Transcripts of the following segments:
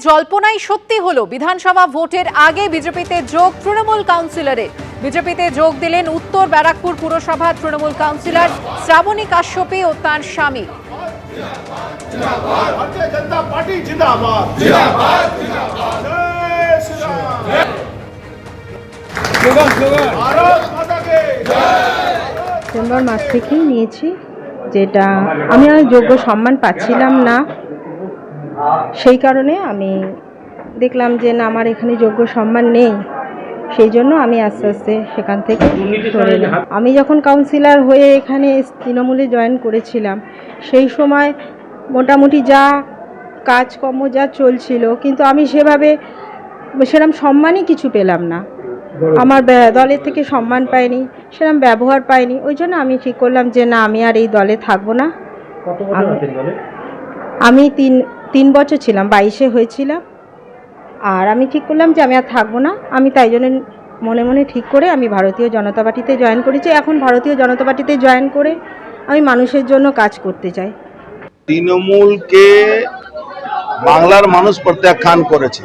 জল্পনাই সত্যি হলো। বিধানসভা ভোটের আগে বিজেপিতে যোগ তৃণমূল কাউন্সিলরের। বিজেপিতে যোগ দিলেন উত্তর ব্যারাকপুর পুরসভা তৃণমূল কাউন্সিলর শ্রাবণী কাশ্যপী ও তাঁর স্বামী। ডিসেম্বর মাস থেকেই নিয়েছি, যেটা আমি আর যোগ্য সম্মান পাচ্ছিলাম না, সেই কারণে আমি দেখলাম যে না, আমার এখানে যোগ্য সম্মান নেই। সেই জন্য আমি আস্তে আস্তে সেখান থেকে সরে এলাম। আমি যখন কাউন্সিলর হয়ে এখানে তৃণমূলে জয়েন করেছিলাম, সেই সময় মোটামুটি যা কাজকর্ম যা চলছিল, কিন্তু আমি সেরকম সম্মানই কিছু পেলাম না। আমার দলের থেকে সম্মান পাইনি, সেরকম ব্যবহার পাইনি। ওই জন্য আমি ঠিক করলাম যে না, আমি আর এই দলে থাকবো না। আমি তিন বছর ছিলাম, 22-এ হয়েছিলাম। আর আমি ঠিক করলাম যে আমি আর থাকবো না। আমি তাই জন্য মনে মনে ঠিক করে আমি ভারতীয় জনতা পার্টিতে জয়েন করেছি। এখন ভারতীয় জনতা পার্টিতে জয়েন করে আমি মানুষের জন্য কাজ করতে চাই। তৃণমূলকে বাংলার মানুষ প্রত্যাখ্যান করেছে,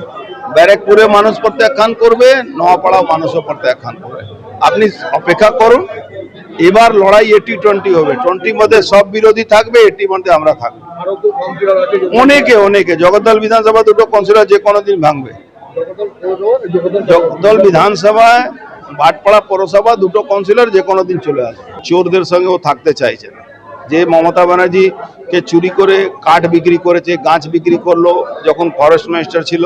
ব্যারাকপুরে মানুষ প্রত্যাখ্যান করবে, নোয়াপাড়া মানুষও প্রত্যাখ্যান করবে। আপনি অপেক্ষা করুন, এবার লড়াই 80-20 হবে। 20 মধ্যে সব বিরোধী থাকবে, 80 মধ্যে আমরা থাকবো। অনেকে জগদ্দল বিধানসভা দুটো কাউন্সিলর যে কোনো দিন ভাঙবে। জগদ্দল বিধানসভায় ভাটপাড়া পৌরসভা দুটো কাউন্সিলর যে কোনো দিন চলে আসবে। চোরদের সঙ্গে ও থাকতে চাইছে না। যে মমতা ব্যানার্জিকে চুরি করে কাঠ বিক্রি করেছে, গাছ বিক্রি করলো, যখন ফরেস্ট মিনিস্টার ছিল,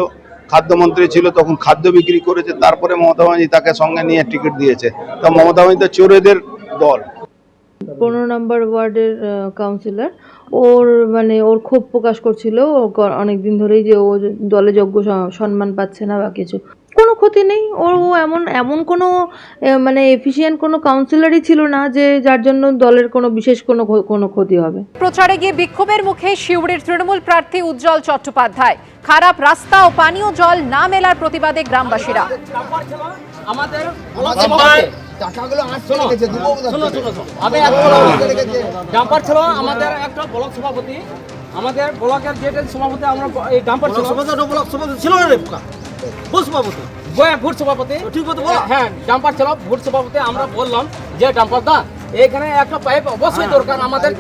খাদ্যমন্ত্রী ছিল, তখন খাদ্য বিক্রি করেছে। তারপরে মমতা ব্যানার্জি তাকে সঙ্গে নিয়ে টিকিট দিয়েছে। তা মমতা ব্যানার্জি তো চোরেদের দল। 15 নম্বর ওয়ার্ডের কাউন্সিলর, ওর ক্ষোভ প্রকাশ করছিল অনেকদিন ধরেই যে ও দলে যোগ্য সম্মান পাচ্ছে না বা কিছু। কোনো ক্ষতি নেই, ও এমন কোনো এফিশিয়েন্ট কোনো কাউন্সিলরই ছিল না যে যার জন্য দলের কোনো বিশেষ কোনো ক্ষতি হবে। প্রচারে গিয়ে বিক্ষোভের মুখে সিউড়ির তৃণমূল প্রার্থী উজ্জ্বল চট্টোপাধ্যায়। খারাপ রাস্তা ও পানীয় জল না মেলার প্রতিবাদে গ্রামবাসীরা। ডাম্পার ছিল আমাদের একটা ব্লক সভাপতি, আমাদের ব্লকের যে সভাপতি, আমরা এই ডাম্পার ছিল ব্লক সভাপতি ছিল না রে ভোট সভাপতি, ভোট সভাপতি ঠিক মতো বলো। হ্যাঁ, ডাম্পার ছিল ভোট সভাপতি। আমরা বললাম যে ডাম্পার দা, এখানে একটা পাইপ অবশ্যই দরকার আমাদের।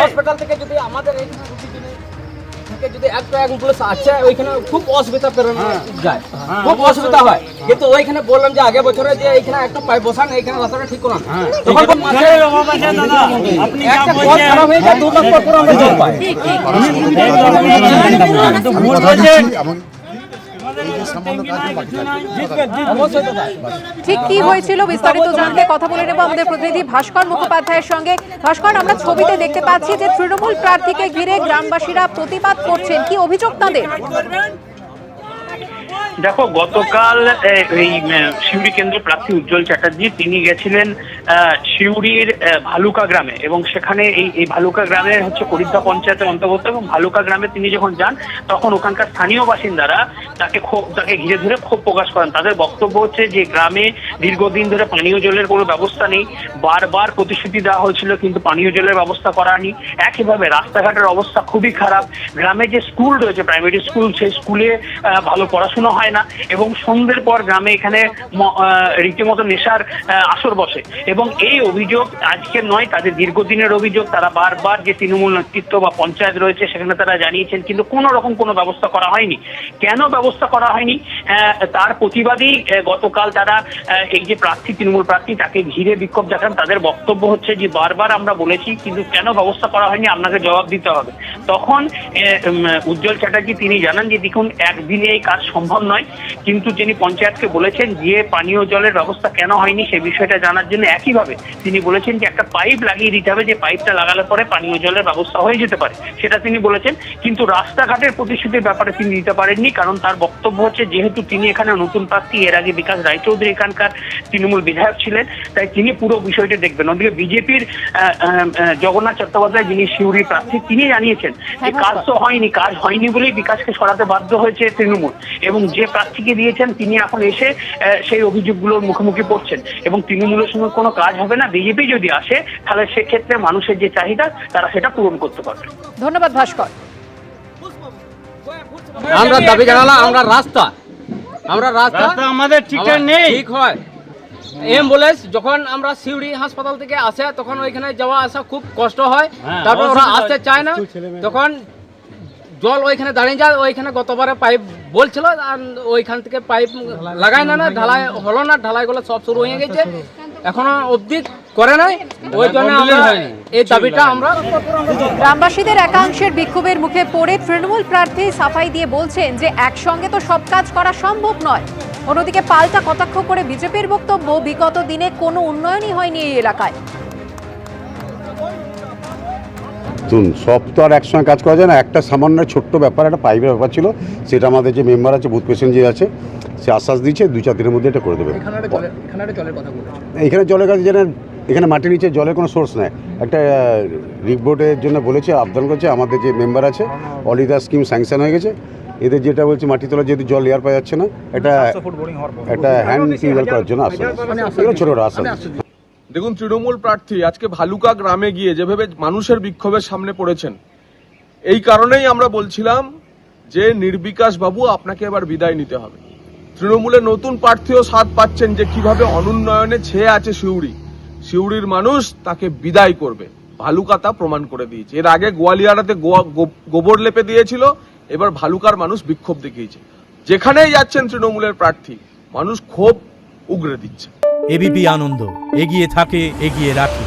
হসপিটাল থেকে যদি আমাদের যদি একটা অ্যাম্বুলেন্স আছে, ওইখানে খুব অসুবিধা যায়, খুব অসুবিধা হয়। কিন্তু ওইখানে বললাম যে আগে বছরে যে এইখানে একটা পাইপ বসান, এইখানে রাস্তাটা ঠিক করান। তখন একটা পথ খারাপ হয়ে যায়, 2 লাখ পর আমরা জল পাই। ঠিক কি হয়েছিল বিস্তারিত জানতে কথা বলে নেব আমাদের প্রতিনিধি ভাস্কর মুখোপাধ্যায়ের সঙ্গে। ভাস্কর, আমরা ছবিতে দেখতে পাচ্ছি যে তৃণমূল প্রার্থীকে ঘিরে গ্রামবাসীরা প্রতিবাদ করছেন, কি অভিযোগ তাদের? দেখো, গতকাল এই সিউড়ি কেন্দ্রের প্রার্থী উজ্জ্বল চ্যাটার্জি তিনি গেছিলেন সিউড়ির ভালুকা গ্রামে, এবং সেখানে এই ভালুকা গ্রামে হচ্ছে করিদ্ধা পঞ্চায়েতের অন্তর্গত, এবং ভালুকা গ্রামে তিনি যখন যান তখন ওখানকার স্থানীয় বাসিন্দারা তাকে ঘিরে ধরে ক্ষোভ প্রকাশ করেন। তাদের বক্তব্য হচ্ছে যে গ্রামে দীর্ঘদিন ধরে পানীয় জলের কোনো ব্যবস্থা নেই, বারবার প্রতিশ্রুতি দেওয়া হয়েছিল কিন্তু পানীয় জলের ব্যবস্থা করা হয়নি। একইভাবে রাস্তাঘাটের অবস্থা খুবই খারাপ। গ্রামে যে স্কুল রয়েছে, প্রাইমারি স্কুল, সেই স্কুলে ভালো পড়াশোনা হয় না, এবং সন্ধ্যের পর গ্রামে এখানে রীতিমতো নেশার আসর বসে। এবং এই অভিযোগ আজকের নয়, তাদের দীর্ঘদিনের অভিযোগ। তারা বারবার যে তৃণমূল নেতৃত্ব বা পঞ্চায়েত রয়েছে সেখানে তারা জানিয়েছেন, কিন্তু কোনো রকম কোনো ব্যবস্থা করা হয়নি। কেন ব্যবস্থা করা হয়নি তার প্রতিবাদেই গতকাল তারা এই যে প্রার্থী, তৃণমূল প্রার্থী, তাকে ঘিরে বিক্ষোভ দেখান। তাদের বক্তব্য হচ্ছে যে বারবার আমরা বলেছি কিন্তু কেন ব্যবস্থা করা হয়নি, আপনাকে জবাব দিতে হবে। তখন উজ্জ্বল চ্যাটার্জি তিনি জানান যে দেখুন, একদিনে এই কাজ সম্ভব নয়, কিন্তু যিনি পঞ্চায়েতকে বলেছেন যে পানীয় জলের ব্যবস্থা কেন হয়নি সে বিষয়টা জানার জন্য একইভাবে তিনি বলেছেন যে একটা পাইপ লাগিয়ে দিতে হবে, যে পাইপটা লাগালে পরে পানীয় জলের ব্যবস্থা হয়ে যেতে পারে, সেটা তিনি বলেছেন। কিন্তু রাস্তাঘাটের প্রতিশ্রুতির ব্যাপারে তিনি দিতে পারেননি, কারণ তার বক্তব্য হচ্ছে যেহেতু তিনি এখানে নতুন প্রার্থী, এর আগে বিকাশ রায়চৌধুরী এখানকার তৃণমূল বিধায়ক ছিলেন, তাই তিনি পুরো বিষয়টি দেখবেন। ওদিকে বিজেপির জগন্নাথ চট্টোপাধ্যায়, যিনি সিউড়ির প্রার্থী, তিনি জানিয়েছেন যে কাজ তো হয়নি, কাজ হয়নি বলেই বিকাশকে সরাতে বাধ্য হয়েছে তৃণমূল। এবং যে প্রার্থীকে দিয়েছেন তিনি এখন এসে সেই অভিযোগগুলোর মুখোমুখি পড়ছেন এবং তৃণমূলের সঙ্গে কোনো কাজ হবে না। বিজেপি যদি আসে তাহলে সেক্ষেত্রে মানুষের যে চাহিদা তারা সেটা পূরণ করতে পারবে। ধন্যবাদ ভাস্কর। আমরা দাবি জানালাম, আমরা রাস্তা আমাদের ঠিকঠাক নেই, ঠিক হয়। অ্যাম্বুলেন্স যখন আমরা সিউড়ি হাসপাতাল থেকে আসে তখন ওইখানে যাওয়া আসা খুব কষ্ট হয়, তারপর ওরা আসতে চায় না, তখন জল ওইখানে দাঁড়িয়ে যায়। ওইখানে গতবারে পাইপ বলছিল আর ওইখান থেকে পাইপ লাগায় না, ঢালাই হলো না, ঢালাইগুলো সব শুরু হয়ে গেছে, এখনো অবধি করে নাই। ওই জন্য আমরা এই দাবিটা আমরা গ্রামবাসীদের একাংশের বিক্ষোভের মুখে পড়ে তৃণমূল প্রার্থী সাফাই দিয়ে বলছেন যে একসঙ্গে তো সব কাজ করা সম্ভব নয়। অন্যদিকে পাল্টা কটাক্ষ করে বিজেপির বক্তব্য, বিগত দিনে কোনো উন্নয়নই হয়নি এই এলাকায়। সব তো আর একসঙ্গে কাজ করা যায় না। একটা সামান্য ছোট্ট ব্যাপার, একটা পাইপের ব্যাপার ছিল, সেটা আমাদের যে মেম্বার আছে, বুথ প্রেসিডেন্ট যে আছে, সে আশ্বাস দিয়েছে 2-4 দিনের মধ্যে এটা করে দেবে। এখানে জলের কাছে যেন এখানে মাটির নিচে জলের কোনো সোর্স নেই। একটা রিপোর্টের জন্য বলেছে, আবেদন করেছে, আমাদের যে মেম্বার আছে অলরেডি তার স্কিম স্যাংশন হয়ে গেছে। এদের যেটা বলছে মাটি তোলা যেহেতু জল এয়ার পাওয়া যাচ্ছে না, একটা হ্যান্ড টিউবওয়েল করার জন্য আসে, ছোটো ছোটো আশ্বাস। দেখুন, তৃণমূল প্রার্থী আজকে ভালুকা গ্রামে গিয়ে যেভাবে মানুষের বিক্ষোভের সামনে পড়েছেন, এই কারণেই আমরা বলছিলাম যে নির্বিকাশ বাবু আপনাকে এবার বিদায় নিতে হবে। তৃণমূলের নতুন প্রার্থীও স্বাদ পাচ্ছেন যে কিভাবে অনুন্নয়নে ছেয়ে আছে সিউড়ির মানুষ তাকে বিদায় করবে। ভালুকা তা প্রমাণ করে দিয়েছে। এর আগে গোয়ালিয়ারাতে গোবর লেপে দিয়েছিল, এবার ভালুকার মানুষ বিক্ষোভ দেখিয়েছে। যেখানেই যাচ্ছেন তৃণমূলের প্রার্থী, মানুষ ক্ষোভ উগরে দিচ্ছে। এবিপি আনন্দ, এগিয়ে থাকে, এগিয়ে রাখে।